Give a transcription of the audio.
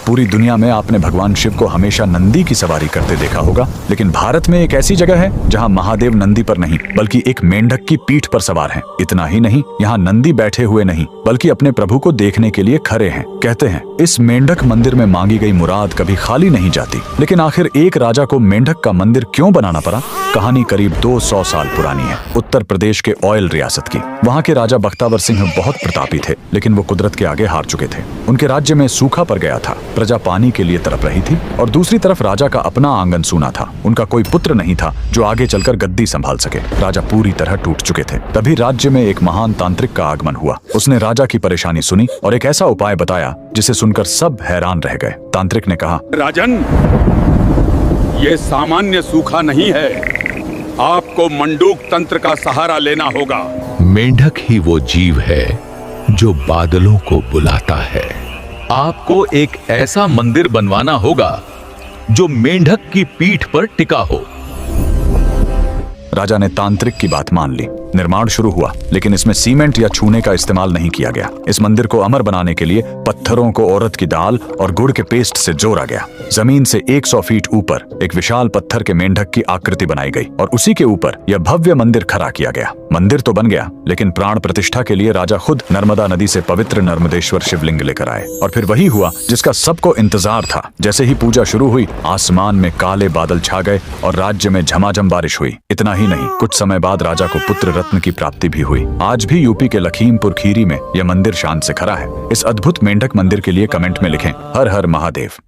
पूरी दुनिया में आपने भगवान शिव को हमेशा नंदी की सवारी करते देखा होगा, लेकिन भारत में एक ऐसी जगह है जहां महादेव नंदी पर नहीं बल्कि एक मेंढक की पीठ पर सवार हैं। इतना ही नहीं, यहाँ नंदी बैठे हुए नहीं बल्कि अपने प्रभु को देखने के लिए खड़े हैं। कहते हैं इस मेंढक मंदिर में मांगी गई मुराद कभी खाली नहीं जाती। लेकिन आखिर एक राजा को मेंढक का मंदिर क्यों बनाना पड़ा? कहानी करीब 200 साल पुरानी है, उत्तर प्रदेश के ऑयल रियासत की। वहाँ के राजा बख्तावर सिंह बहुत प्रतापी थे, लेकिन वो कुदरत के आगे हार चुके थे। उनके राज्य में सूखा पड़ गया था, प्रजा पानी के लिए तड़प रही थी और दूसरी तरफ राजा का अपना आंगन सूना था। उनका कोई पुत्र नहीं था जो आगे चलकर गद्दी संभाल सके। राजा पूरी तरह टूट चुके थे। तभी राज्य में एक महान तांत्रिक का आगमन हुआ। उसने राजा की परेशानी सुनी और एक ऐसा उपाय बताया जिसे सुनकर सब हैरान रह गए। तांत्रिक ने कहा, राजन, ये सामान्य सूखा नहीं है, आपको मंडूक तंत्र का सहारा लेना होगा। मेंढक ही वो जीव है जो बादलों को बुलाता है। आपको एक ऐसा मंदिर बनवाना होगा जो मेंढक की पीठ पर टिका हो। राजा ने तांत्रिक की बात मान ली। निर्माण शुरू हुआ, लेकिन इसमें सीमेंट या चूने का इस्तेमाल नहीं किया गया। इस मंदिर को अमर बनाने के लिए पत्थरों को औरत की दाल और गुड़ के पेस्ट से जोड़ा गया। जमीन से 100 फीट ऊपर एक विशाल पत्थर के मेंढक की आकृति बनाई गई और उसी के ऊपर यह भव्य मंदिर खड़ा किया गया। मंदिर तो बन गया, लेकिन प्राण प्रतिष्ठा के लिए राजा खुद नर्मदा नदी से पवित्र नर्मदेश्वर शिवलिंग लेकर आए। और फिर वही हुआ जिसका सबको इंतजार था। जैसे ही पूजा शुरू हुई, आसमान में काले बादल छा गए और राज्य में झमाझम बारिश हुई। इतना ही नहीं, कुछ समय बाद राजा को पुत्र रत्न की प्राप्ति भी हुई। आज भी यूपी के लखीमपुर खीरी में यह मंदिर शान से खड़ा है। इस अद्भुत मेंढक मंदिर के लिए कमेंट में लिखें, हर हर महादेव।